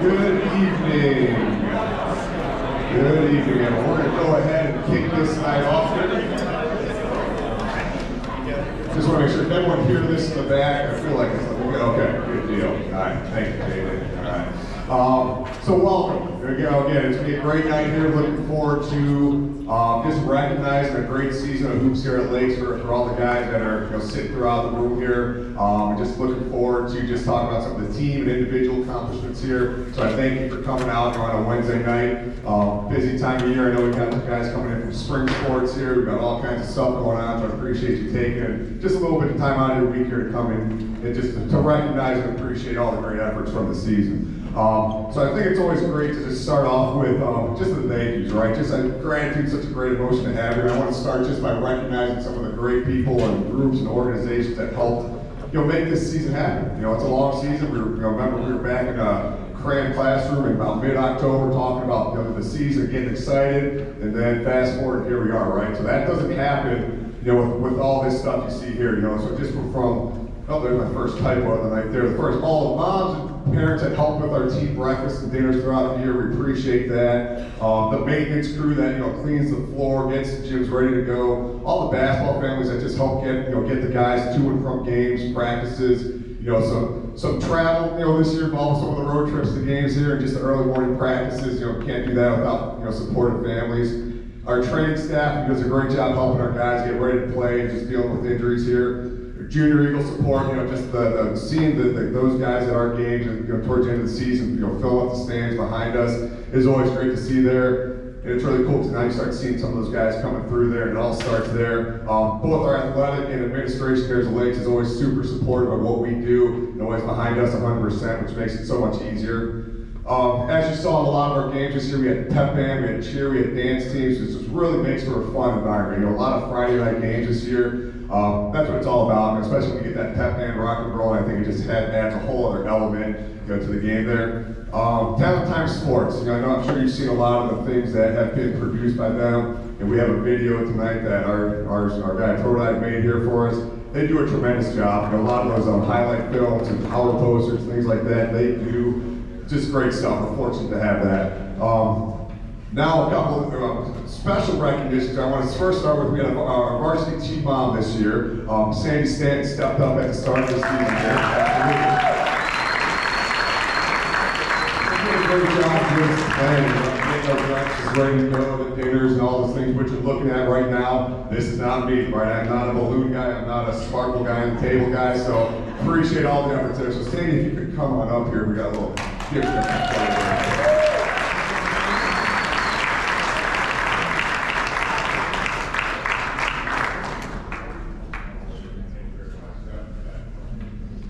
Good evening. Good evening, and we're going to go ahead and kick this night off here. Just want to make sure everyone hear this in the back. I feel like it's okay. Good deal. All right. Thank you, David. All right. So welcome. Again, it's going to be a great night here. Looking forward to just recognizing a great season of hoops here at Lakes for all the guys that are sitting throughout the room here. Just looking forward to just talking about some of the team and individual accomplishments here. So I thank you for coming out on a Wednesday night. Busy time of year. I know we've got guys coming in from spring sports here. We've got all kinds of stuff going on, so I appreciate you taking just a little bit of time out of your week here to come in and just to recognize and appreciate all the great efforts from the season. So I think it's always great to just start off with just the thank yous, right? Just gratitude, such a great emotion to have here. I want to start just by recognizing some of the great people and groups and organizations that helped make this season happen. It's a long season. Remember we were back in a cramped classroom in about mid-October talking about the season, getting excited, and then fast forward, here we are, right? So that doesn't happen, with all this stuff you see here, So just from there's my first typo of the night there. All the moms and parents that helped with our team breakfast and dinners throughout the year, we appreciate that. The maintenance crew that cleans the floor, gets the gyms ready to go. All the basketball families that just help get the guys to and from games, practices. Some travel this year involved some of the road trips to games here and just the early morning practices. Can't do that without supportive families. Our training staff does a great job helping our guys get ready to play and just dealing with injuries here. Junior Eagle support, just the seeing those guys at our games and towards the end of the season, fill up the stands behind us is always great to see there. And it's really cool because now you start seeing some of those guys coming through there, and it all starts there. Both our athletic and administration here at the Lakes is always super supportive of what we do, and always behind us 100%, which makes it so much easier. As you saw in a lot of our games this year, we had pep band, we had cheer, we had dance teams, which just really makes for a fun environment. A lot of Friday night games this year. That's what it's all about, and especially when you get that pep band rock and roll. I think it just adds a whole other element to the game there. Talent Time Sports. I'm sure you've seen a lot of the things that have been produced by them, and we have a video tonight that our guy Prototype made here for us. They do a tremendous job. A lot of those highlight films and power posters, things like that. They do just great stuff. We're fortunate to have that. Now a couple of special recognitions. I want to first start with, we had our varsity team mom this year. Sandy Stanton stepped up at the start of the season here. She did a great job getting our breakfast ready to go, the dinners and all those things, which you're looking at right now. This is not me, right? I'm not a balloon guy, I'm not a sparkle guy, I'm a table guy, so appreciate all the efforts there. So Sandy, if you could come on up here, we got a little gift.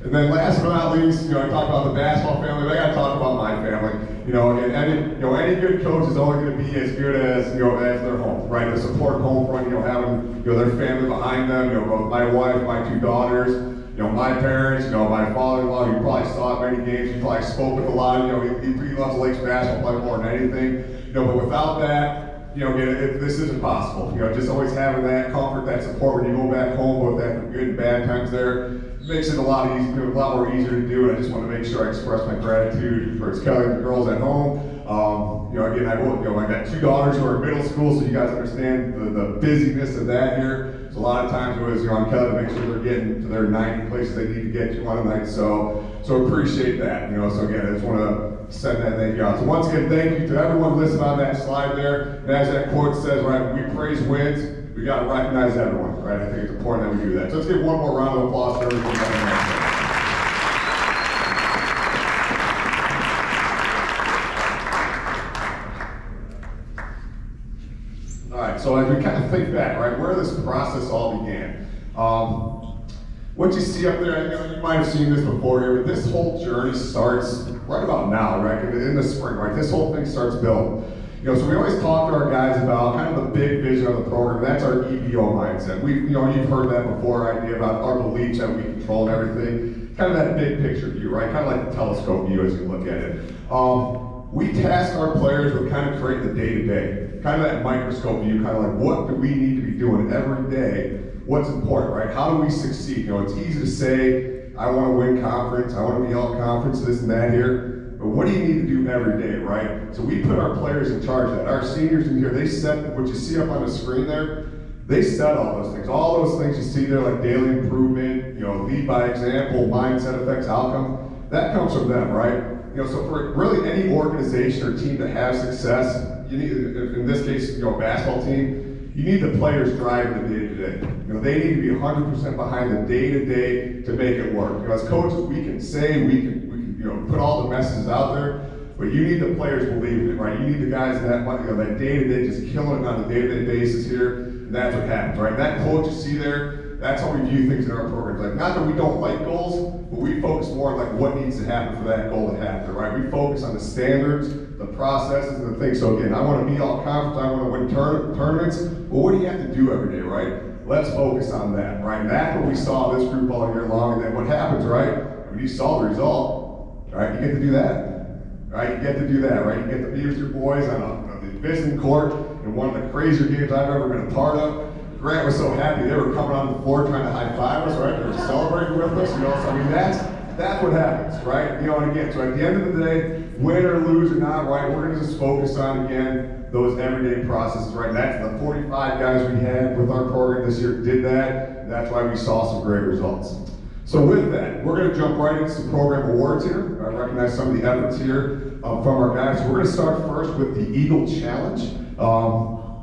And then last but not least, I talk about the basketball family, but I gotta talk about my family. And any good coach is only gonna be as good as their home, right? The support home front, having their family behind them, both my wife, my two daughters, my parents, my father-in-law, you probably saw at many games, you probably spoke with a lot, he loves Lakes basketball probably more than anything. But without that, this isn't possible. Just always having that comfort, that support when you go back home, both after good and bad times there, makes it a lot more easier to do. And I just want to make sure I express my gratitude towards Kelly and the girls at home. Again, I got two daughters who are in middle school, so you guys understand the busyness of that here. So a lot of times it was on Kelly to make sure they're getting to their 90 places they need to get to on a night. So appreciate that. So again, I just want to send that thank you out. So once again, thank you to everyone listed on that slide there. And as that quote says, right, we praise wins. We got to recognize everyone, right? I think it's important that we do that. So let's give one more round of applause for everyone. All right, so as we kind of think back, right, where this process all began. What you see up there, you might have seen this before here, but this whole journey starts right about now, right? In the spring, right? This whole thing starts building. So we always talk to our guys about kind of the big vision of the program. That's our EBO mindset. You've heard that before, idea about our beliefs that we control and everything. Kind of that big picture view, right? Kind of like the telescope view as you look at it. We task our players with kind of creating the day-to-day, kind of that microscope view, kind of like what do we need to be doing every day? What's important, right? How do we succeed? It's easy to say, I want to win conference, I want to be all conference, this and that here. But what do you need to do every day, right? So we put our players in charge of that. Our seniors in here, they set what you see up on the screen there. They set all those things. All those things you see there, like daily improvement, lead by example, mindset affects outcome. That comes from them, right? So for really any organization or team to have success, you need, in this case, basketball team, you need the players driving the day-to-day. They need to be 100% behind the day-to-day to make it work. As coaches, we can say, we can put all the messages out there, but you need the players believing it, right? You need the guys that day-to-day just killing it on a day-to-day basis here, and that's what happens, right? That quote you see there, that's how we view things in our programs. Like, not that we don't like goals, but we focus more on like what needs to happen for that goal to happen, right? We focus on the standards, the processes, and the things. So again, I want to be all conference, I want to win tournaments. Well, what do you have to do every day, right? Let's focus on that, right? And that's what we saw this group all year long. And then what happens, right? When you saw the result, right? You get to do that, right? You get to do that, right? You get to be with your boys on the visiting court in one of the crazier games I've ever been a part of. Grant was so happy they were coming on the floor trying to high five us, right? They were celebrating with us, So I mean, that's what happens, right? And again, so at the end of the day, win or lose or not, right? We're going to just focus on again those everyday processes, right? And that's the 45 guys we had with our program this year did that. And that's why we saw some great results. So with that, we're going to jump right into some program awards here. I recognize some of the efforts here from our guys. So we're going to start first with the Eagle Challenge.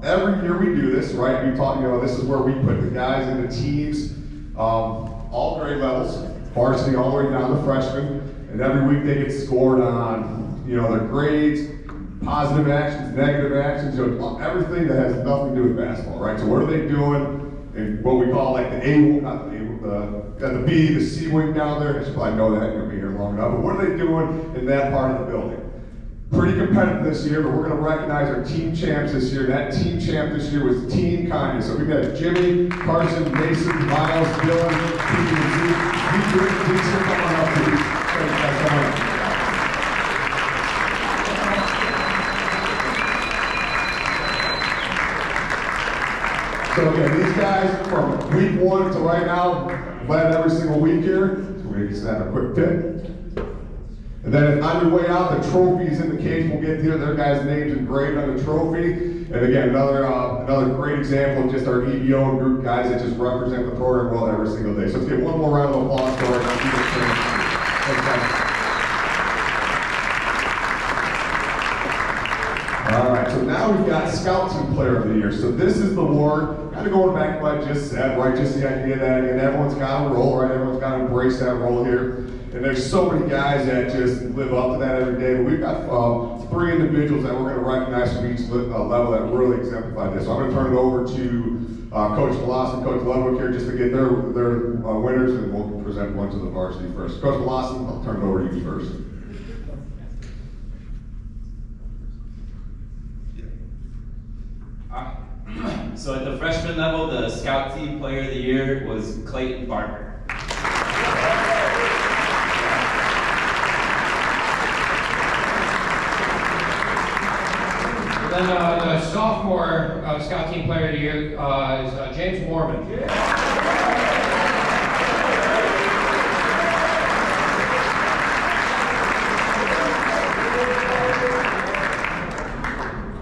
Every year we do this, right? We talk, this is where we put the guys into teams, all grade levels, varsity all the way down to freshmen, and every week they get scored on, their grades, positive actions, negative actions, everything that has nothing to do with basketball, right? So what are they doing? And what we call like the A, not the A, the B, the C wing down there. I should probably know that, you'll be here long enough. But what are they doing in that part of the building? Pretty competitive this year, but we're going to recognize our team champs this year. That team champ this year was Team Kanye. So we've got Jimmy, Carson, Mason, Miles, Dylan, Pete, and Zeke. Please come on up, please. Thanks, guys. Come on up. So again, these guys from week 1 to right now led every single week here. So we're going to snap a quick pic. And then on your way out, the trophies in the case, we'll get here, their guys' names engraved on the trophy. And again, another great example of just our EBO and group guys that just represent the program well every single day. So let's get one more round of applause for our Thanks, guys. All right, so now we've got Scout Team Player of the Year. So this is the award, kind of going back to what I just said, right? Just the idea that, again, everyone's got a role, right? Everyone's got to embrace that role here. And there's so many guys that just live up to that every day. But we've got 3 individuals that we're going to recognize from each level that really exemplify this. So I'm going to turn it over to Coach Velas and Coach Ludwig here just to get their winners, and we'll present one to the varsity first. Coach Velas, I'll turn it over to you first. So at the freshman level, the Scout Team Player of the Year was Clayton Barker. Then the sophomore Scout Team Player of the Year is James Warman.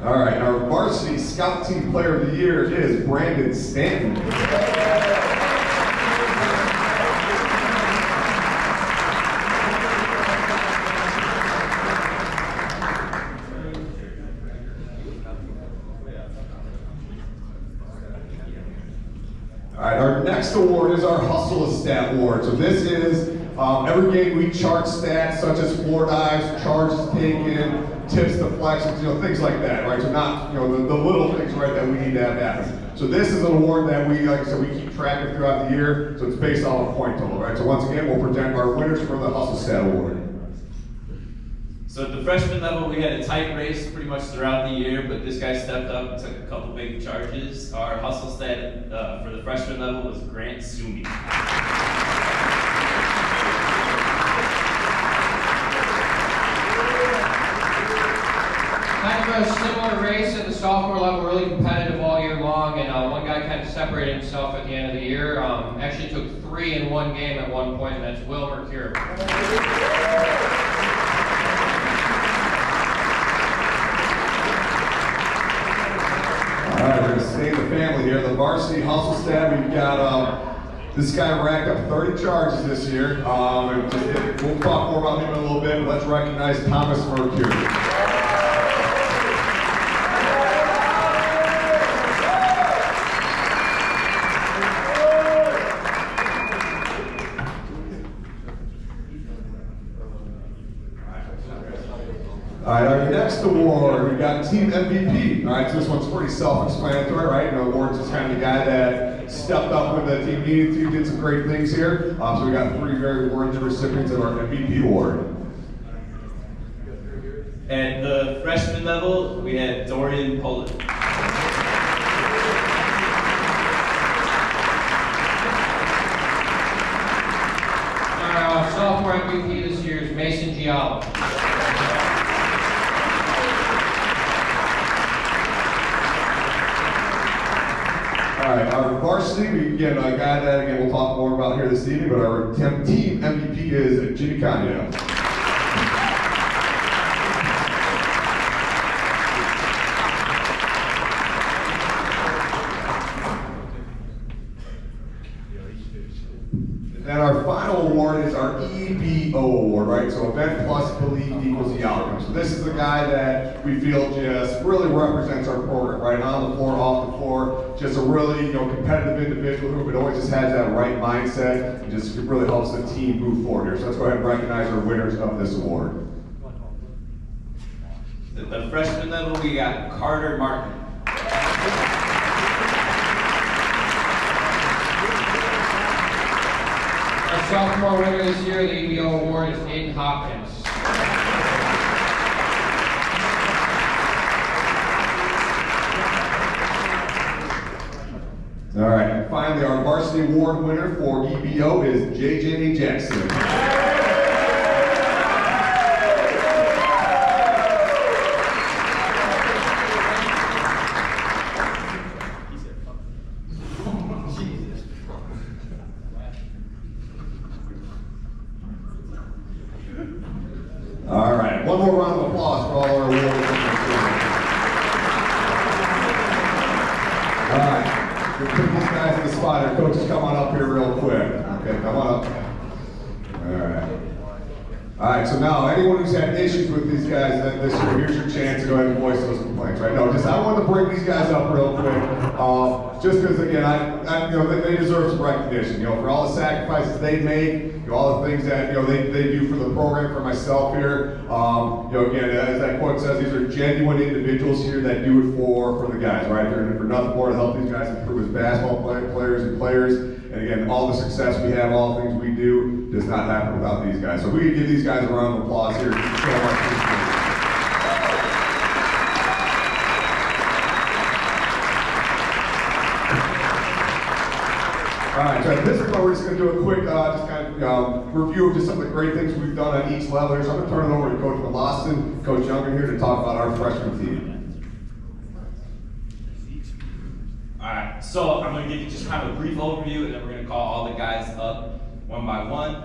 All right, our varsity Scout Team Player of the Year is Brandon Stanton. All right, our next award is our Hustle a Stat Award. So this is every game we chart stats such as floor dives, charges taken, tips, deflections, things like that, right? So not, the little things, right, that we need to have happen. So this is an award that we, like I said, we keep track of throughout the year. So it's based on a point total, right? So once again, we'll present our winners for the Hustle Stat Award. So at the freshman level, we had a tight race pretty much throughout the year, but this guy stepped up and took a couple big charges. Our hustle stat for the freshman level was Grant Sumi. Kind of a similar won a race at the sophomore level, really competitive all year long, and one guy kind of separated himself at the end of the year. Actually took 3 in one game at one point, and that's Will Mercure. All right, we're going to stay in the family here. The varsity hustle stab, we've got this guy racked up 30 charges this year. We'll talk more about him in a little bit, but let's recognize Thomas Mercure. All right, our next award, we got Team MVP. All right, so this one's pretty self-explanatory, right? The award's just kind of the guy that stepped up when the team needed to, did some great things here. So we got 3 very worthy recipients of our MVP award. At the freshman level, we had Dorian Poland. Our sophomore MVP this year is Mason Giallo. All right, our varsity, we get a guy that, again, we'll talk more about here this evening, but our team MVP is Jimmy Kanye. And our final award is our EBO award, right? So event plus belief equals the outcome. So this is the guy that we feel just really represents our program, right? On the floor, off the floor, just a really competitive individual who always just has that right mindset and just really helps the team move forward here. So let's go ahead and recognize our winners of this award. At the freshman level, we got Carter Martin. Our sophomore winner this year, the EBO award, is Aiden Hopkins. All right, and finally, our varsity award winner for EBO is JJ Jackson. All right, one more round of applause for all our award winners. All right, we'll put these guys in the spot here. Coaches, come on up here real quick. Okay, come on up. All right. All right, so now anyone who's had issues with these guys this year, here's your chance to go ahead and voice those complaints, right? No, I wanted to bring these guys up real quick, just because again, they deserve some recognition, for all the sacrifices they make, all the things that they do for the program, for myself here. Again, as that quote says, these are genuine individuals here that do it for the guys, right? They're in it for nothing more to help these guys improve as basketball players and players. And again, all the success we have, all the things we do, does not happen without these guys. So we could give these guys a round of applause here. All right, so at this point, we're just going to do a quick review of just some of the great things we've done on each level here. So I'm going to turn it over to Coach Malostin, Coach Younger here to talk about our freshman team. Alright, so I'm going to give you just kind of a brief overview and then we're going to call all the guys up one by one.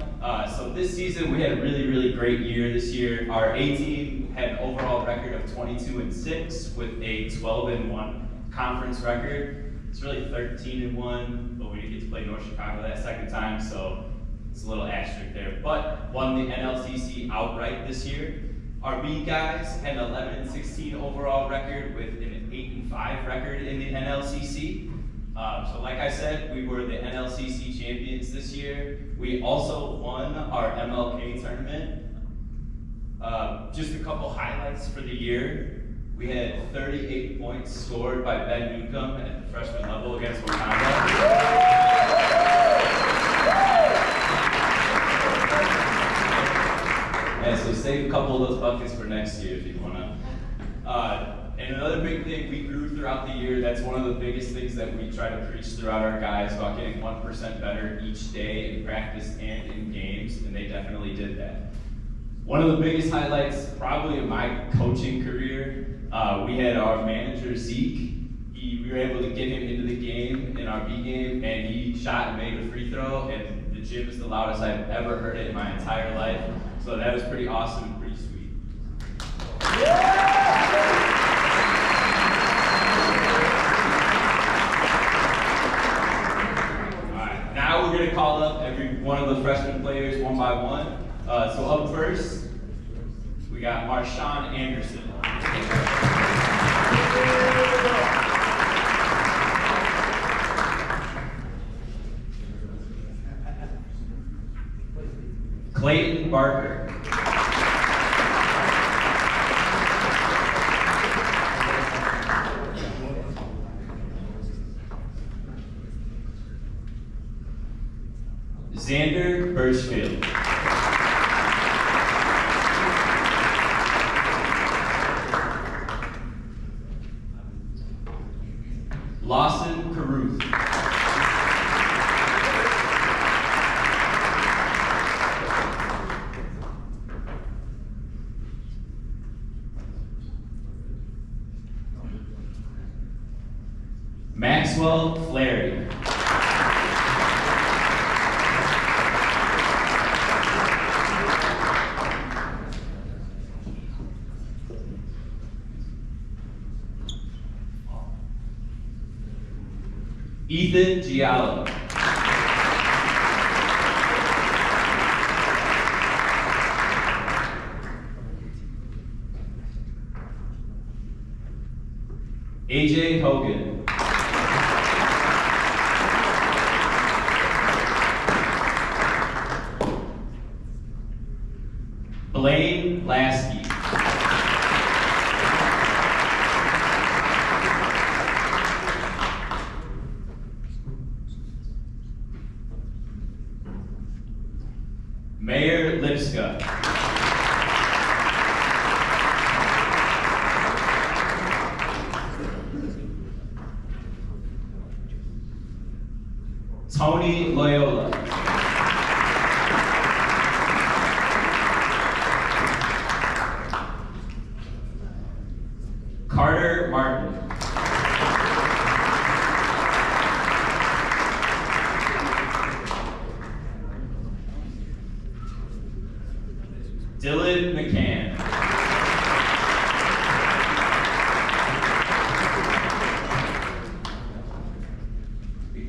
So this season we had a really, really great year this year. Our A team had an overall record of 22-6 with a 12-1 conference record. It's really 13-1, but we didn't get to play North Chicago that second time, so it's a little asterisk there. But won the NLCC outright this year. Our B guys had an 11-16 overall record with an 8-5 record in the NLCC. So like I said, we were the NLCC champions this year. We also won our MLK tournament. Just a couple highlights for the year. We had 38 points scored by Ben Newcomb at the freshman level against Wakanda. And so save a couple of those buckets for next year if you want to. And another big thing, we grew throughout the year. That's one of the biggest things that we try to preach throughout our guys about getting 1% better each day in practice and in games, and they definitely did that. One of the biggest highlights, probably in my coaching career, we had our manager Zeke. We were able to get him into the game in our B game, and he shot and made a free throw, and the gym is the loudest I've ever heard it in my entire life. So that was pretty awesome and pretty sweet. Alright, now we're gonna call up every one of the freshman players one by one. So up first, we got Marshawn Anderson. Clayton Barker. Xander Birchfield. Lawson Caruth. Maxwell Flaherty. Ethan Giallo. AJ Hogan. Blaine Lasky. Mayor Lipska. Tony Loyola. Carter Martin. Dylan McCann.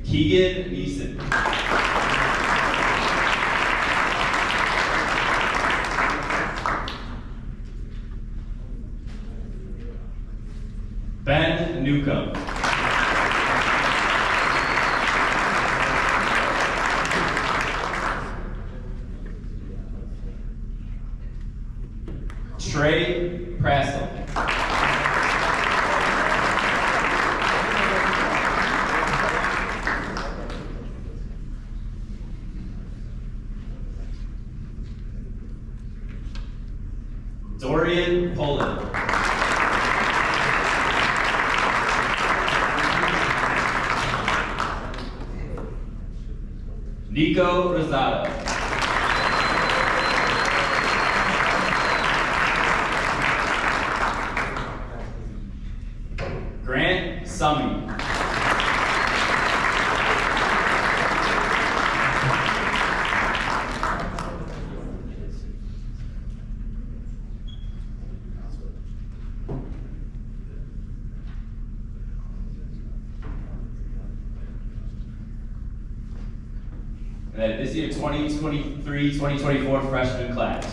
Keegan Neeson. Ben Newcomb. Trey Prassel. Dorian Poland. Nico Rosado. Grant Summy. And then this year, 2023-2024 freshman class.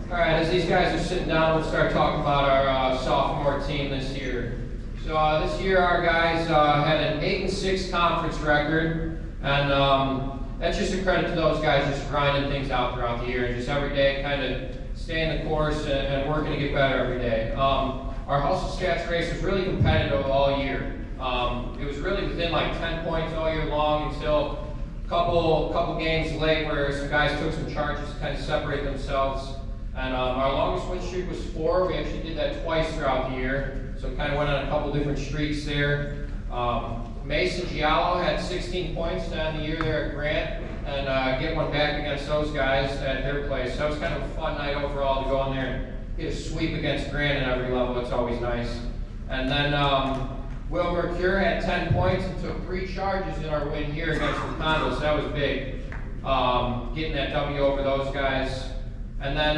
All right, as these guys are sitting down, we'll start talking about our sophomore team this year. So this year, our guys had an 8-6 conference record, and that's just a credit to those guys just grinding things out throughout the year and just every day kind of staying the course and working to get better every day. Our hustle stats race was really competitive all year. It was really within like 10 points all year long until couple games late where some guys took some charges to kind of separate themselves. And our longest win streak was 4. We actually did that twice throughout the year. So kind of went on a couple different streaks there. Mason Giallo had 16 points to end the year there at Grant, and get one back against those guys at their place. So that was kind of a fun night overall to go in there and get a sweep against Grant at every level. It's always nice. And then Will Mercure had 10 points and took 3 charges in our win here against the Condos. So that was big, getting that W over those guys. And then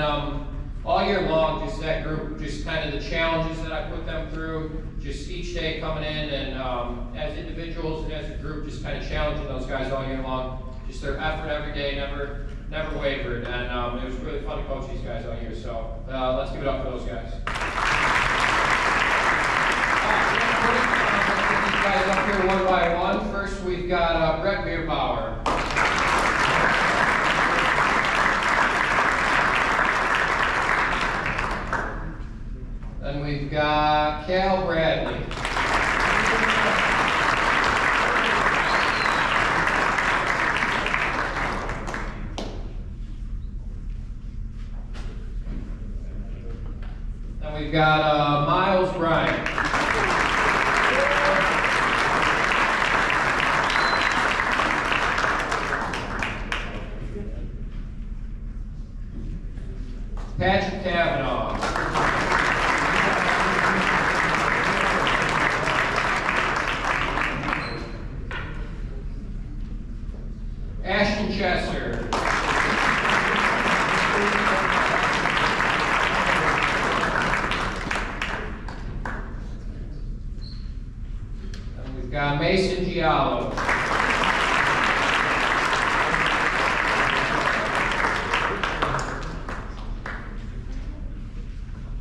all year long, just that group, just kind of the challenges that I put them through, just each day coming in and as individuals and as a group, just kind of challenging those guys all year long. Just their effort every day, never wavered, and it was really fun to coach these guys all year. So let's give it up for those guys. Let's get these guys up here one by one. First, we've got Brett Bierbauer. Then we've got Cal Bradley. Then we've got Miles Bryant. Patrick Kavanaugh. Ashton Chester. And we've got Mason Giallo.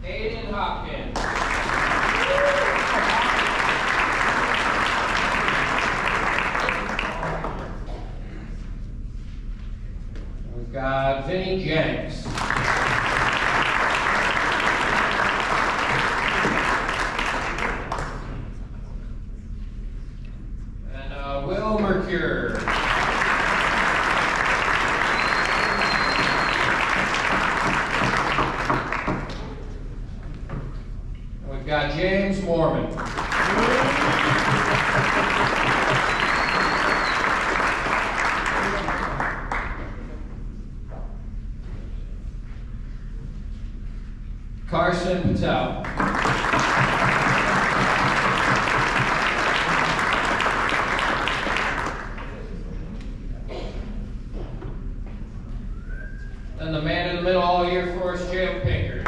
Aiden Hopkins. We've got Vinny Jenks. And Will Mercure. And we've got James Mormon. Carson Patel. And the man in the middle all year for us, Jim Pinker.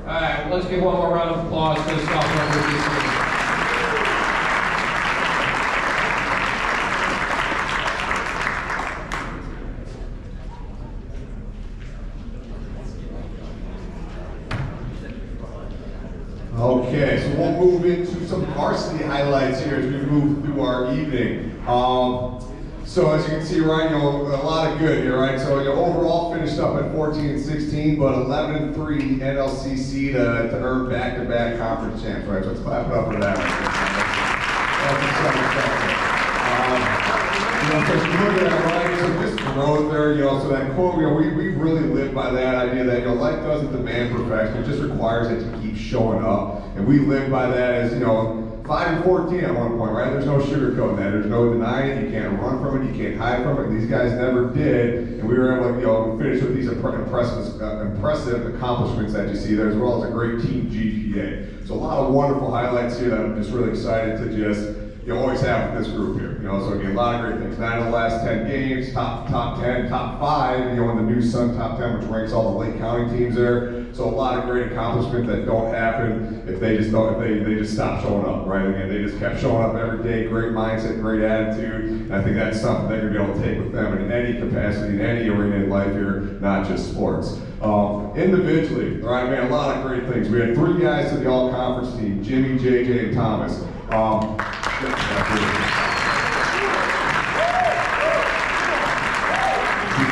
All right, well, let's give one more round of applause for the sophomore rookies. Okay, so we'll move into some varsity highlights here as we move through our evening. So as you can see, right, a lot of good here, right? So overall finished up at 14-16, but 11-3 NLCC to earn back-to-back conference champs, right? So let's clap it up for that. So if you look at that, right, so just growth there, so that quote, we really live by that idea that, life doesn't demand perfection, it just requires that you keep showing up. And we live by that as, 5-14 at one point, right? There's no sugarcoating that. There's no denying it. You can't run from it. You can't hide from it. These guys never did. And we were able to, finish with these impressive accomplishments that you see there, as well as a great team GPA. So a lot of wonderful highlights here that I'm just really excited to just, always have with this group here. So again, a lot of great things. 9 of the last 10 games, top 10, top 5, in the new Sun top 10, which ranks all the Lake County teams there. So a lot of great accomplishments that don't happen if they just stop showing up, right? Again, they just kept showing up every day, great mindset, great attitude. And I think that's something they're gonna be able to take with them in any capacity, in any arena in life here, not just sports. Individually, right, man, a lot of great things. We had 3 guys to the all-conference team, Jimmy, JJ, and Thomas. The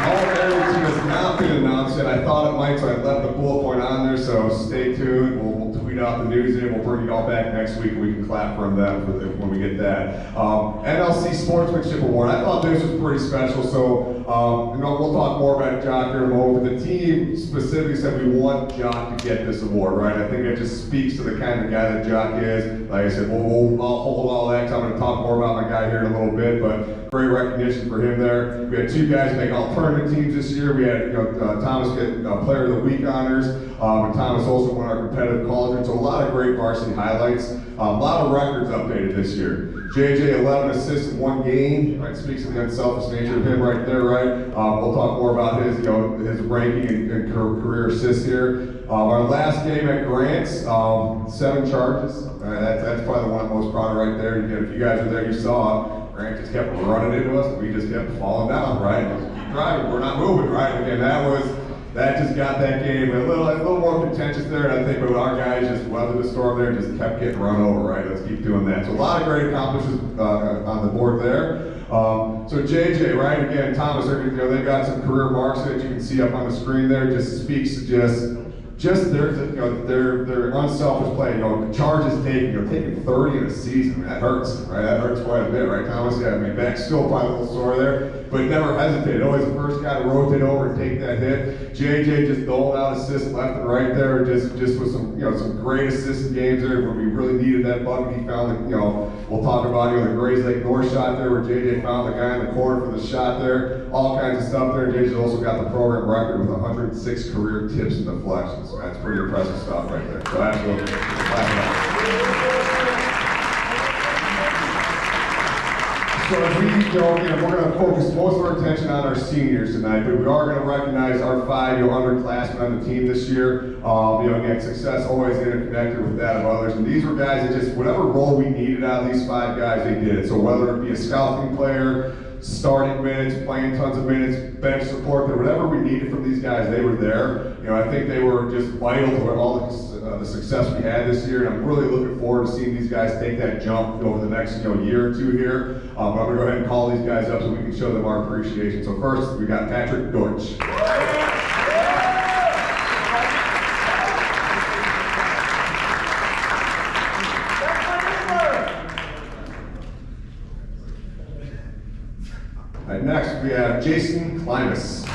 all-area team has not been announced yet. I thought it might, so I left the bullet point on there. so stay tuned. We'll tweet out the news and we'll bring you all back next week. We can clap from them when we get that. NLC Sportsmanship Award. I thought this was pretty special, so we'll talk more about Jock here in a moment. But the team specifically said we want Jock to get this award, right? I think it just speaks to the kind of guy that Jock is. Like I said, I'll hold all that because I'm going to talk more about my guy here in a little bit, but great recognition for him there. We had 2 guys make all tournament teams this year. We had Thomas get Player of the Week honors, and Thomas also won our competitive cauldron. So a lot of great varsity highlights. A lot of records updated this year. JJ, 11 assists in 1 game. Right, speaks to the unselfish nature of him right there, right? We'll talk more about his ranking and career assists here. Our last game at Grants, 7 charges. That's probably the one I'm most proud of right there. Again, if you guys were there, you saw it. Grant just kept running into us, and we just kept falling down, right? Just keep driving, we're not moving, right? Again, that just got that game a little more contentious there, and I think our guys just weathered the storm there and just kept getting run over, right? Let's keep doing that. So a lot of great accomplishments on the board there. So JJ, right? Again, Thomas, they've got some career marks that you can see up on the screen there. Just speaks to just their unselfish play. Charges taking 30 in a season. That hurts, right? That hurts quite a bit, right, Thomas? Yeah, I mean, back's still probably a little sore there, but never hesitated. Always the first guy to rotate over and take that hit. JJ just doled out assists left and right there, just with some great assist games there when we really needed that bucket. He found we'll talk about the Grays Lake North shot there where JJ found the guy in the corner for the shot there. All kinds of stuff there. JJ's also got the program record with 106 career tips and deflections. So that's pretty impressive stuff right there. So absolutely. So as we go, we're going to focus most of our attention on our seniors tonight, but we are going to recognize our 5 underclassmen on the team this year. Again, success always interconnected with that of others, and these were guys that just, whatever role we needed out of these 5 guys, they did it. So whether it be a scouting player, starting minutes, playing tons of minutes, bench support, whatever we needed from these guys, they were there. I think they were just vital to all the success we had this year, and I'm really looking forward to seeing these guys take that jump over the next year or 2 here. I'm going to go ahead and call these guys up so we can show them our appreciation. So first, we got Patrick Deutsch. Next, we have Jason Klimas.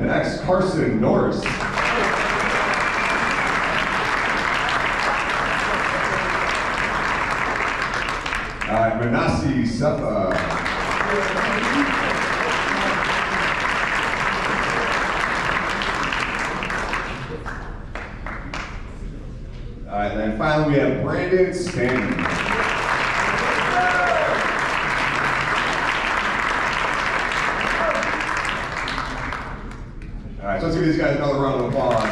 Next, Carson Norris. Manasi Sefa. And then finally we have Brandon Stanton. All right, so let's give these guys another round of applause.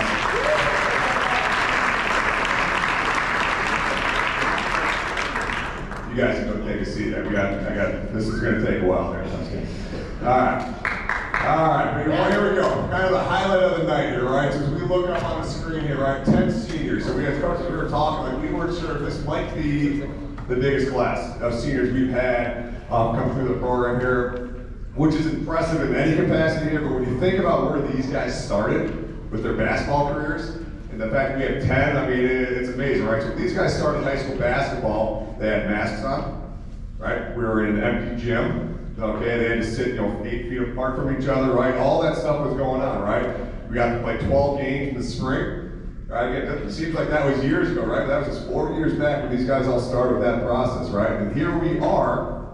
You guys can go take a seat. This is going to take a while here. All right, well, here we go. Kind of the highlight of the night here, right? So as we look up on the screen here, right, 10 seniors. So we had coaches, we were talking, like we weren't sure if this might be the biggest class of seniors we've had come through the program here, which is impressive in any capacity here, but when you think about where these guys started with their basketball careers, and the fact that we have 10, I mean, it's amazing, right? So when these guys started high school basketball, they had masks on, right? We were in an empty gym. Okay, they had to sit, 8 feet apart from each other, right? All that stuff was going on, right? We got to play 12 games in the spring, right? It seems like that was years ago, right? That was just 4 years back when these guys all started with that process, right? And here we are,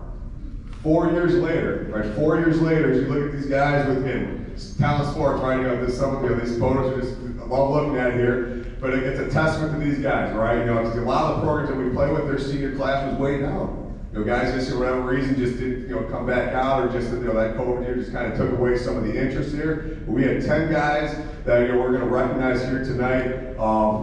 4 years later, right? 4 years later, as you look at these guys within talent sports, right? Some of these photos are just well looking at here, but it's a testament to these guys, right? Because a lot of the programs that we play with, their senior class was way down. Guys just for whatever reason just didn't come back out, or just that COVID year just kind of took away some of the interest here. But we had 10 guys that we're going to recognize here tonight.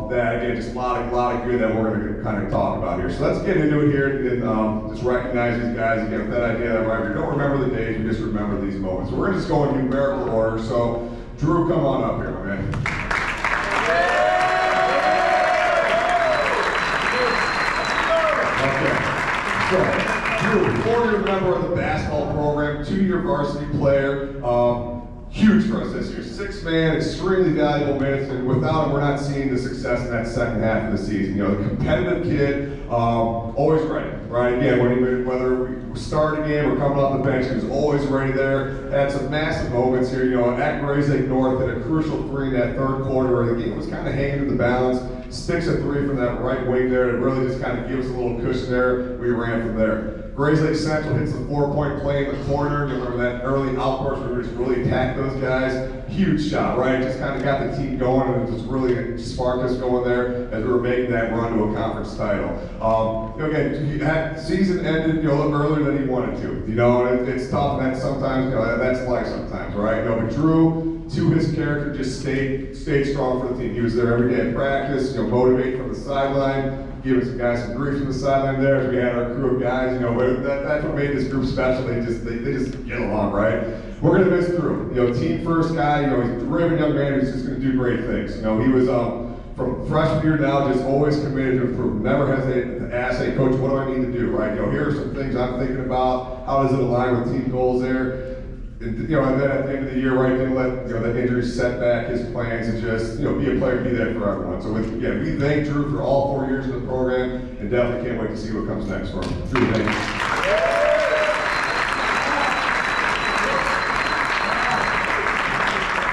That again, just a lot of good that we're going to kind of talk about here. So let's get into it here and just recognize these guys again with that idea that right, we don't remember the days, we just remember these moments. So we're going to just go in numerical order. So Drew, come on up here, my man. Okay. So, Drew, four-year member of the basketball program, two-year varsity player. Huge for us this year. Six man, extremely valuable minutes, and without him, we're not seeing the success in that second half of the season. You know, the competitive kid, always ready, right? Again, whether we start a game or coming off the bench, he was always ready there. Had some massive moments here. You know, at Gray's Lake North, hit a crucial three in that third quarter where the game was kind of hanging in the balance. Sticks a three from that right wing there to really just kind of give us a little cushion there. We ran from there. Grays Lake Central hits the 4-point play in the corner. You remember that early outburst where we just really attacked those guys? Huge shot, right? Just kind of got the team going and just really sparked us going there as we were making that run to a conference title. You know, again, season ended, a little earlier than he wanted to. You know, and it's tough, and that's sometimes, that's life sometimes, right? But Drew, to his character, just stayed strong for the team. He was there every day at practice, motivating from the sideline, giving some guys some grief from the sideline there as we had our crew of guys, that's what made this group special. They just get along, right? We're gonna miss Drew. Team first guy, he's a driven young man who's just gonna do great things. He was from freshman year now, just always committed to improve. Never hesitated to ask, hey coach, what do I need to do, right? Here are some things I'm thinking about. How does it align with team goals there? And then at the end of the year, right, didn't let that injury set back his plans and just be a player, be there for everyone. So again, we thank Drew for all 4 years of the program, and definitely can't wait to see what comes next for him. Drew, thank you.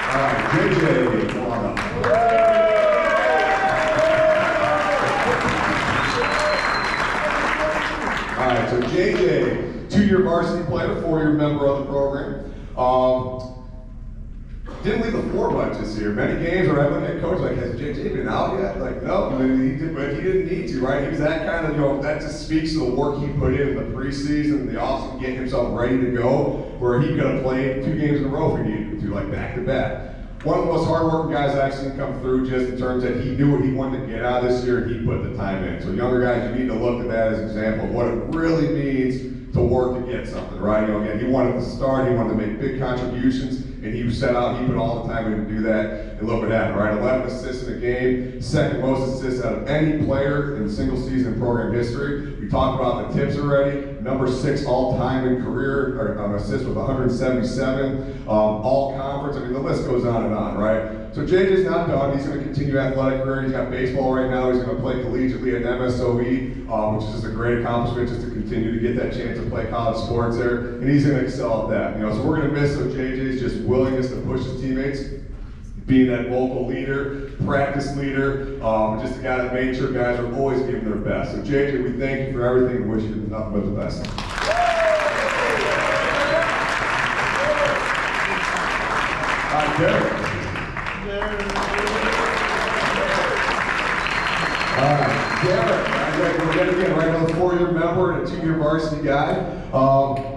All right, JJ, come on up. All right, so JJ, 2-year varsity player, 4-year member of the program. Didn't leave the floor much this year. Many games where I look at coach like, has JJ been out yet? Like, no, but he didn't need to, right? He was that kind of, that just speaks to the work he put in the preseason, the offseason, getting himself ready to go, where he could have played 2 games in a row if he needed to, like back to back. One of the most hardworking guys I've seen come through, just in terms that he knew what he wanted to get out of this year, and he put the time in. So younger guys, you need to look at that as an example of what it really means to work to get something, right? Again, he wanted to start, he wanted to make big contributions, and he set out, he put all the time in to do that, and look what happened, right? 11 assists in a game, second most assists out of any player in single season program history. We talked about the tips already, number 6 all-time in career, or assists with 177, all conference, the list goes on and on, right? So JJ's not done, he's gonna continue athletic career, he's got baseball right now, he's gonna play collegiately at MSOE, which is just a great accomplishment just to continue to get that chance to play college sports there, and he's gonna excel at that. So we're gonna miss JJ's just willingness to push his teammates, being that vocal leader, practice leader, just a guy that made sure guys were always giving their best. So JJ, we thank you for everything and wish you nothing but the best. All right, Derek. All right, Derek. Again, right, another 4-year member and a 2-year varsity guy.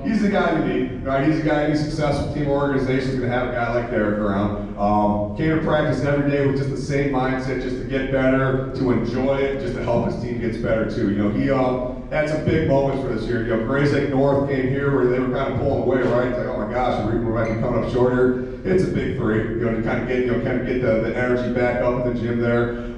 He's the guy you need, right? He's the guy any successful team or organization is going to have a guy like Derek around. Came to practice every day with just the same mindset, just to get better, to enjoy it, just to help his team get better too. He had some big moments for this year. Grays Lake North came here where they were kind of pulling away, right? It's like, oh my gosh, we might be coming up short here. It's a big three, to kind of get, the energy back up in the gym there.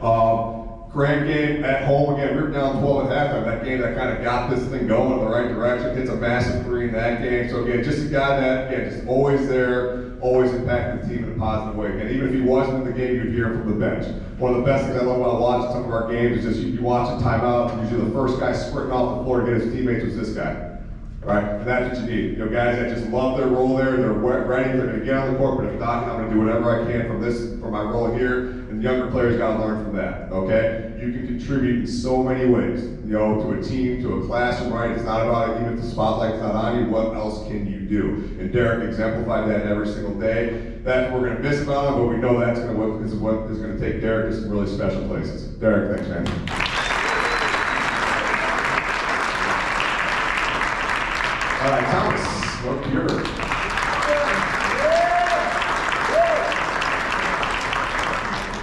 Grand game at home again. We were down 12 at halftime. That game that kind of got this thing going in the right direction. Hits a massive 3 in that game. So again, just a guy that just always there, always impacting the team in a positive way. And even if he wasn't in the game, you'd hear him from the bench. One of the best things I love about watching some of our games is just you watch a timeout. And usually the first guy sprinting off the floor to get his teammates was this guy. Right? And that's what you need. Guys that just love their role there, they're ready, they're going to get on the court, but if not, I'm going to do whatever I can from my role here, and younger players got to learn from that, okay? You can contribute in so many ways, to a team, to a classroom, right? It's not about, even if the spotlight's not on you, what else can you do? And Derek exemplified that every single day. That's what we're going to miss about him, but we know that's what is going to take Derek to some really special places. Derek, thanks, man. All right, Thomas, what's yours?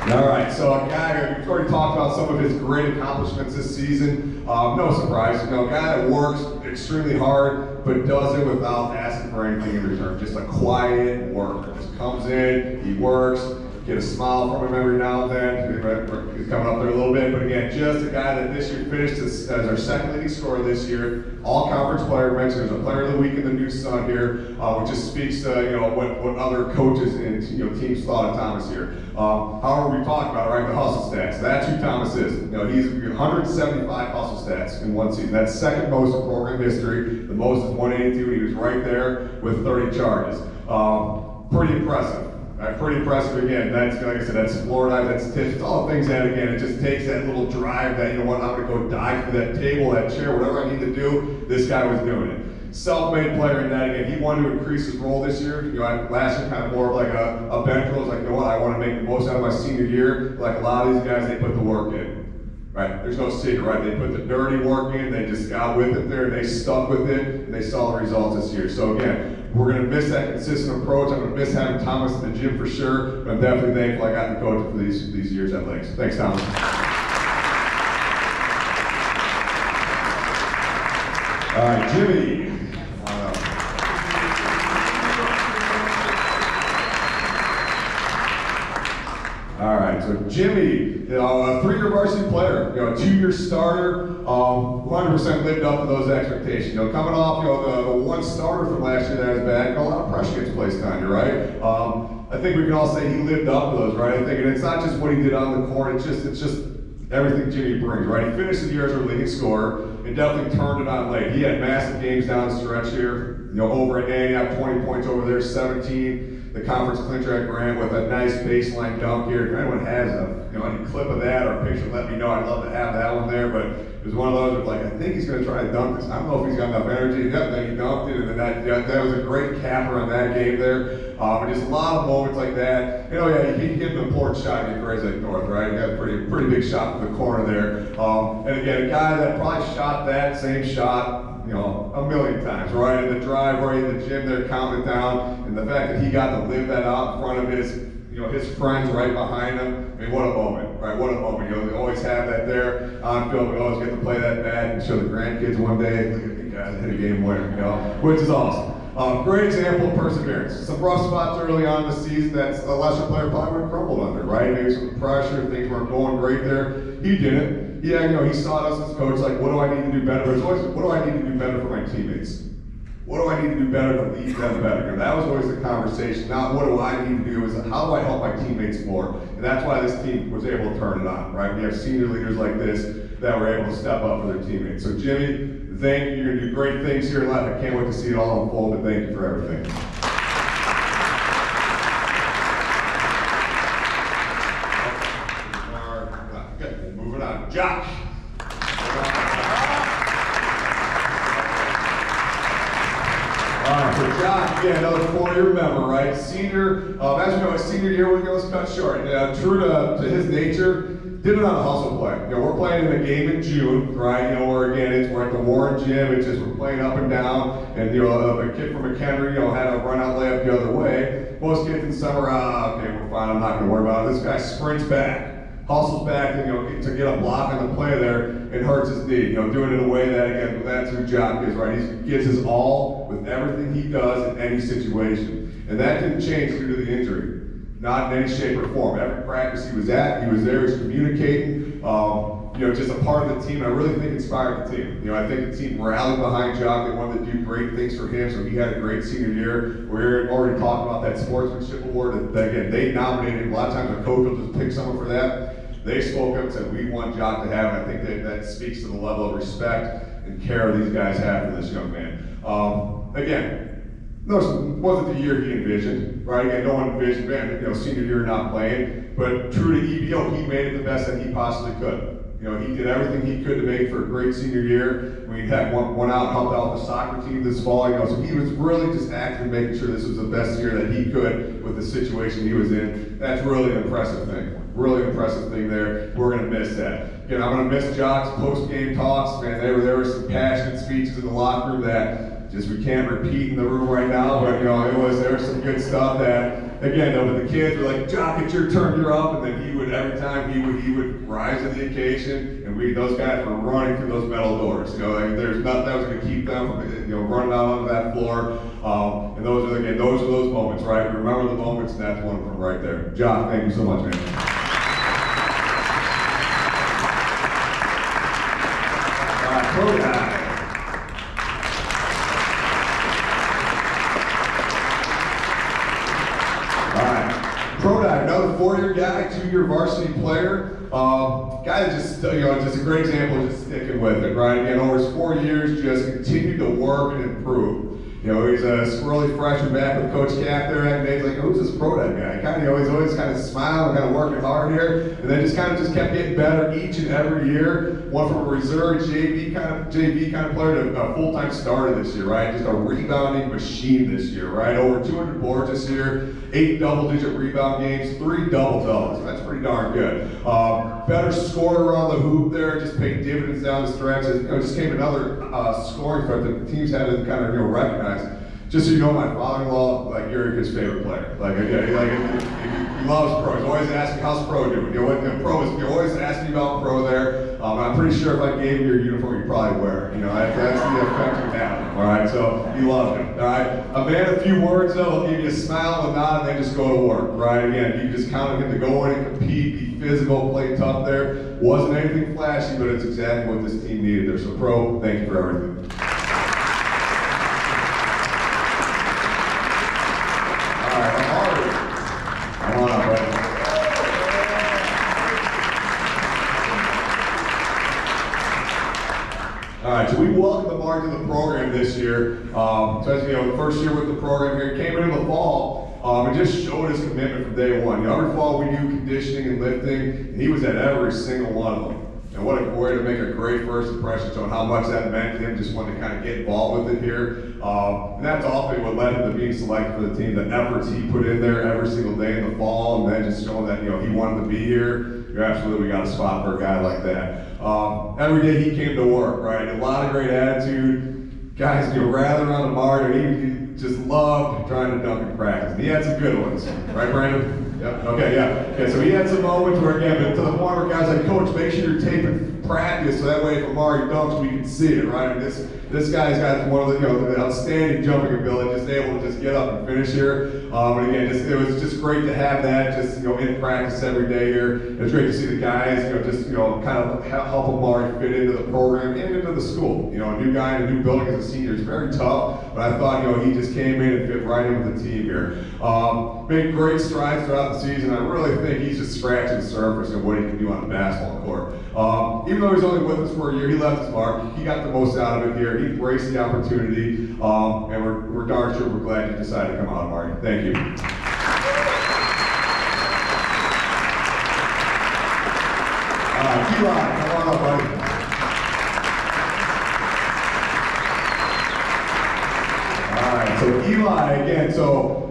All right, so a guy, we've already talked about some of his great accomplishments this season. No surprise, a guy that works extremely hard, but does it without asking for anything in return. Just a quiet worker. Just comes in, he works, get a smile from him every now and then. He's coming up there a little bit, but again, just a guy that this year finished as our second leading scorer this year, all conference player mentioned. There's a player of the week in the New Sun here, which just speaks to what other coaches and teams thought of Thomas here. However, we talked about right the hustle stats. That's who Thomas is. He's 175 hustle stats in one season. That's second most in program history. The most is 182, and he was right there with 30 charges. Pretty impressive. Pretty impressive again. That's, like I said, that's Florida, that's tips, it's all things that, again, it just takes that little drive that, I'm going to go dive through that table, that chair, whatever I need to do, this guy was doing it. Self-made player in that, again, he wanted to increase his role this year. Last year kind of more of like a bench role. It's like, I want to make the most out of my senior year. Like a lot of these guys, they put the work in. Right? There's no secret, right? They put the dirty work in, they just got with it there, they stuck with it, and they saw the results this year. So again, we're going to miss that consistent approach. I'm going to miss having Thomas in the gym for sure, but I'm definitely thankful I got to coach for these years at Lakes. Thanks, Thomas. All right, Jimmy. All right, so Jimmy, a three-year varsity player, a two-year starter, 100% lived up to those expectations. Coming off, the one starter from last year that was bad, a lot of pressure gets placed on you, right? I think we can all say he lived up to those, right? I think, and it's not just what he did on the court, it's just everything Jimmy brings, right? He finished the year as our leading scorer and definitely turned it on late. He had massive games down the stretch here, over at Antioch, 20 points over there, 17. The conference clincher at Grant with a nice baseline dunk here. If anyone has any clip of that or a picture, let me know. I'd love to have that one there. But it was one of those where, I think he's going to try to dunk this. I don't know if he's got enough energy. Yep, then he dunked it, and then that was a great capper on that game there. And just a lot of moments like that. He hit an important shot against Grays Lake North, right? He got a pretty big shot from the corner there. And again, a guy that probably shot that same shot a million times, right? In the drive, right in the gym there, counting it down, and the fact that he got to live that out in front of his friends right behind him. I mean, what a moment, right? What a moment. They always have that there on field. We always get to play that bat and show the grandkids one day, look at the guys that hit a game winner, which is awesome. Great example of perseverance. Some rough spots early on in the season that a lesser player probably would have crumbled under, right? Maybe some pressure, things weren't going great there. He didn't. He saw us as coach, like, what do I need to do better? But it's always, what do I need to do better for my teammates? What do I need to do better to lead them better? That was always the conversation. Not what do I need to do, is how do I help my teammates more? And that's why this team was able to turn it on, right? We have senior leaders like this that were able to step up for their teammates. So Jimmy, thank you. You're going to do great things here in life. I can't wait to see it all unfold, but thank you for everything. Good. Moving on. Josh. For Josh, another 4-year member, right? Senior, as you know, his senior year was cut short. True to his nature, did it on a hustle play. We're playing in a game in June, right? Where again, we're at the Warren Gym. It's just we're playing up and down, and a kid from McHenry, had a run out layup the other way. Most kids in summer, okay, we're fine. I'm not going to worry about it. This guy sprints back. Hustles back to get a block on the play there and hurts his knee. Doing it in a way that, again, that's who Jock is, right? He gives his all with everything he does in any situation. And that didn't change due to the injury. Not in any shape or form. Every practice he was at, he was there, he was communicating, just a part of the team. I really think inspired the team. I think the team rallied behind Jock. They wanted to do great things for him, so he had a great senior year. We already talked about that sportsmanship award that, again, they nominated him. A lot of times a coach will just pick someone for that. They spoke up and said, we want Jock to have it. I think that speaks to the level of respect and care these guys have for this young man. Again, no, it wasn't the year he envisioned, right? Again, no one envisioned, senior year not playing. But true to EBO, he made it the best that he possibly could. He did everything he could to make for a great senior year. We had one out, helped out the soccer team this fall. So he was really just actively making sure this was the best year that he could with the situation he was in. That's really an impressive thing. Really impressive thing there. We're going to miss that. Again, I'm going to miss Jock's post-game talks. Man, there were some passionate speeches in the locker room that just we can't repeat in the room right now. But there was some good stuff that again, though, with the kids were like, Jock, it's your turn, you're up, and then he would, every time he would rise to the occasion, and those guys were running through those metal doors. You know, like, there's nothing that was going to keep them from, you know, running out onto that floor. And those are those moments, right? We remember the moments, and that's one of them right there. Jock, thank you so much, man. All right, Pro Guy. Pro Guy, another 4-year guy, 2-year varsity player. Guy that just, you know, just a great example of just sticking with it, right? Again, over his 4 years, just continued to work and improve. You know, he's a squirrely freshman back with Coach Cap there, and he's like, who's this Pro Guy? Kind of, he's always kind of smiling, kind of working hard here, and then just kept getting better each and every year. Went from a reserve JV kind of player to a full-time starter this year, right? Just a rebounding machine this year, right? Over 200 boards this year, 8 double-digit rebound games, 3 double-doubles. That's pretty darn good. Better scorer around the hoop there, just paid dividends down the stretch. You know, just came another scoring threat that the teams had to kind of, you know, recognize. Just so you know, my father-in-law, like, you're his favorite player. Like, he loves Pro. He's always asking, how's Pro doing? You know what, Pro is, you always asking about Pro there. I'm pretty sure if I gave him your uniform, you'd probably wear it. You know, that's the effect you have. All right, so he loved it. All right, a man of few words though, he'll give you a smile and a nod, and then just go to work. Right, again, you just counted him to go in and compete, be physical, play tough there. Wasn't anything flashy, but it's exactly what this team needed there. So Pro, thank you for everything. So we welcomed Amari to the program this year. So as you know, the first year with the program here, he came in the fall and just showed his commitment from day one. You know, every fall we do conditioning and lifting, and he was at every single one of them. And what a way to make a great first impression, showing how much that meant to him, just wanted to kind of get involved with it here. And that's ultimately what led him to being selected for the team, the efforts he put in there every single day in the fall, and then just showing that, you know, he wanted to be here. You're absolutely got a spot for a guy like that. Every day he came to work, right? A lot of great attitude. Guys, you know, rather on the bar, he just loved trying to dunk in practice. And he had some good ones, right, Brandon? Yep. Okay, yeah. So he had some moments where, again, but to the point where guys like, Coach, make sure you're taping practice so that way if Amari dunks, we can see it, right? And this guy's got one of the, you know, the outstanding jumping ability, just able to just get up and finish here. And again, it was just great to have that, just, you know, in practice every day here. It was great to see the guys, you know, just, you know, kind of help Amari fit into the program and into the school. You know, a new guy in a new building as a senior is very tough, but I thought, you know, he just came in and fit right in with the team here. Made great strides throughout the season. I really think he's just scratching the surface of what he can do on the basketball court. Even though he's only with us for a year, he left his mark. He got the most out of it here. He embraced the opportunity, and we're darn sure we're glad you decided to come out, Marty. Thank you. Eli, come on up, buddy. All right, so Eli again. So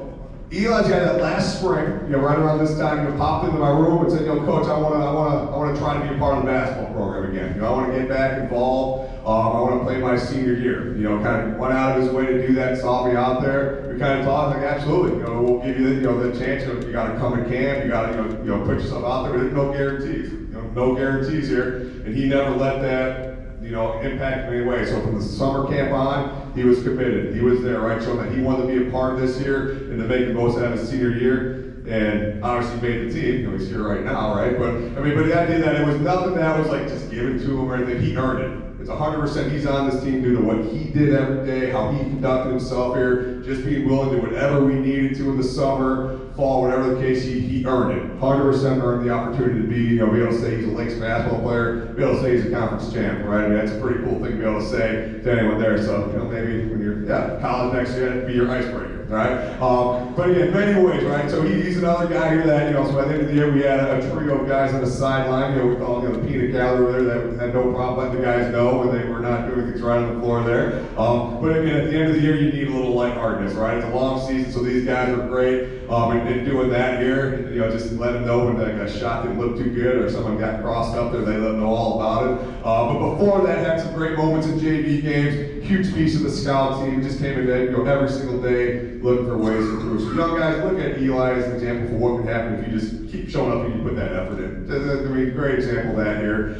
Eli's got that last spring, you know, right around this time, you know, popped into my room and said, you know, Coach, I want to try to be a part of the basketball program again. You know, I want to get back involved. I want to play my senior year. You know, kind of went out of his way to do that, saw me out there. We kind of talked like, absolutely. You know, we'll give you the, you know, the chance. You got to come to camp. You got to, you know, put yourself out there. But there's no guarantees. You know, no guarantees here. And he never let that, you know, impact in any way. So from the summer camp on, he was committed. He was there, right, showing that he wanted to be a part of this year and to make the most out of his senior year. And obviously made the team. You know, he's here right now, right? But I mean, but the idea that it was nothing that was like just given to him or anything. He earned it. It's 100% he's on this team due to what he did every day, how he conducted himself here, just being willing to do whatever we needed to in the summer, fall, whatever the case, he earned it. 100% earned the opportunity to be, you know, be able to say he's a Lakes basketball player, be able to say he's a conference champ, right? I mean, that's a pretty cool thing to be able to say to anyone there. So, you know, maybe when you're college next year, that'd be your icebreaker, right? But in many ways, right? So he's another guy here that, you know, so by the end of the year, we had a trio of guys on the sideline. You know, we call them, you know, the peanut gallery there that had no problem letting the guys know when they were not doing things right on the floor there. But again, at the end of the year, you need a little lightheartedness, right? It's a long season, so these guys are great. and doing that here, just let them know when a shot didn't look too good or someone got crossed up there, they let them know all about it. But before that, had some great moments in JV games, huge piece of the scout team, just came in every single day looking for ways to improve. So young guys, look at Eli as an example for what can happen if you just keep showing up and you put that effort in. I mean, great example of that here.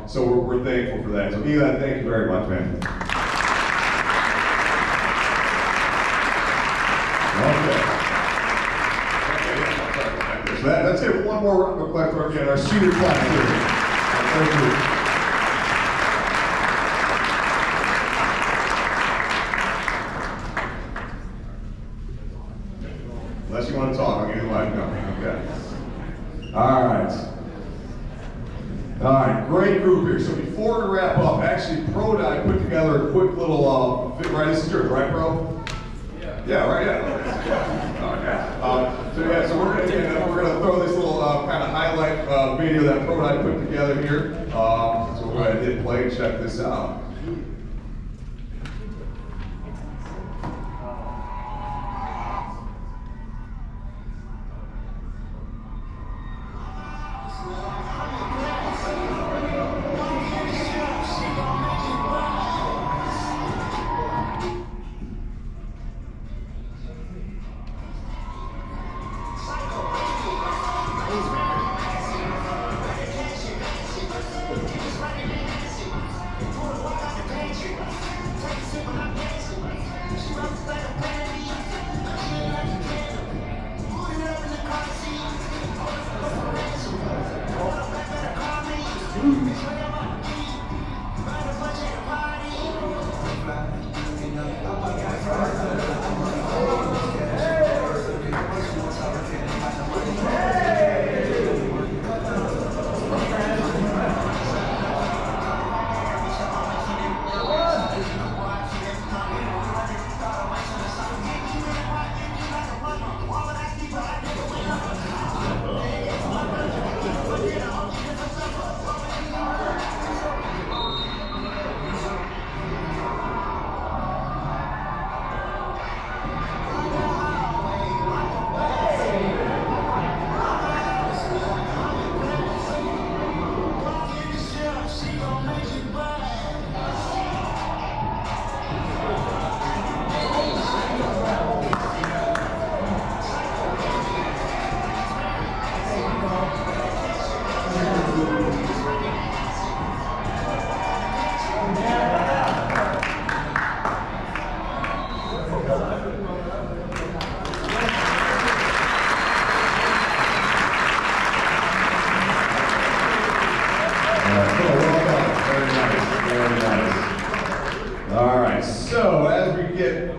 So we're thankful for that. So Eli, thank you very much, man. Okay. So that's it. One more round of applause for again, our senior class here. Thank you. Unless you want to talk, I'll give you the mic. No. Okay. All right. All right, great group here. So before we wrap up, actually, Prodi put together a quick little, right, this is yours, right, bro? Yeah. Yeah, right, yeah. So we're gonna throw this little kind of highlight video that Prodi put together here. So we'll go ahead and hit play and check this out.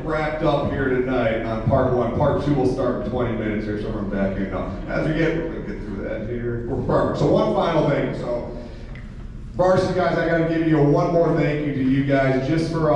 Wrapped up here tonight on part one. Part two will start in 20 minutes here, so we're back in. As we we're going to get through that here. We're perfect. So one final thing. So, varsity guys, I got to give you one more thank you to you guys just for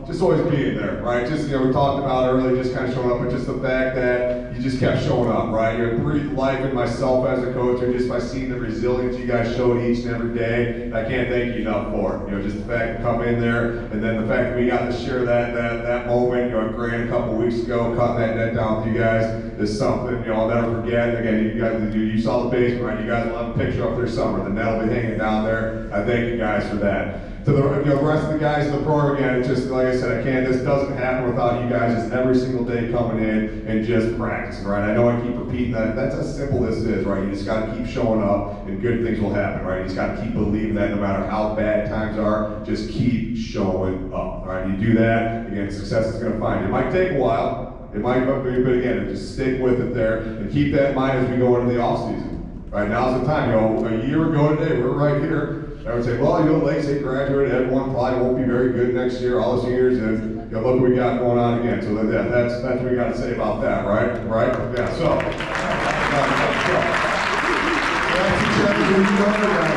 just always being there, right? Just, we talked about earlier, just kind of showing up, but just the fact that you just kept showing up, right? You breathed life in myself as a coach, and just by seeing the resilience you guys showed each and every day, I can't thank you enough for it. Just the fact to come in there, and then the fact that we got to share that moment, at Grant a couple weeks ago, cutting that net down with you guys is something, I'll never forget. Again, you saw the basement, right? You guys will have a picture up there somewhere. The net will be hanging down there. I thank you guys for that. To the rest of the guys in the program, again, it's just like I said, this doesn't happen without you guys just every single day coming in and just practicing, right? I know I keep repeating that. That's as simple as it is, right? You just got to keep showing up and good things will happen, right? You just got to keep believing that no matter how bad times are, just keep showing up, right? You do that, again, success is going to find you. It might take a while, it might, but again, just stick with it there and keep that in mind as we go into the off season, right? Now's the time, a year ago today, we're right here. I would say, well, Lake State graduated, everyone probably won't be very good next year, all the seniors, and look what we got going on again. So that's what we got to say about that, right? Right? Yeah. So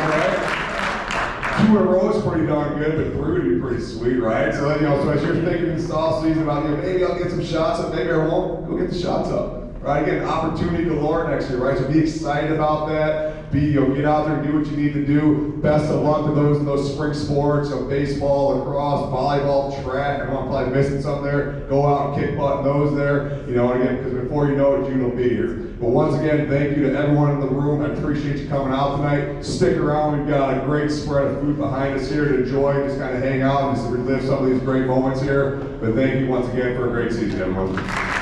right? 2 in a row is pretty darn good, but 3 would be pretty sweet, right? So so as you're thinking this off season about maybe I'll get some shots up, maybe I won't, go get the shots up. right? Again, opportunity galore next year, right? So be excited about that. Get out there and do what you need to do. Best of luck to those in those spring sports, baseball, lacrosse, volleyball, track. I know I'm probably missing some there. Go out and kick butt in those there. And again, because before you know it, June will be here. But once again, thank you to everyone in the room. I appreciate you coming out tonight. Stick around. We've got a great spread of food behind us here to enjoy, just kind of hang out and just relive some of these great moments here. But thank you once again for a great season, everyone.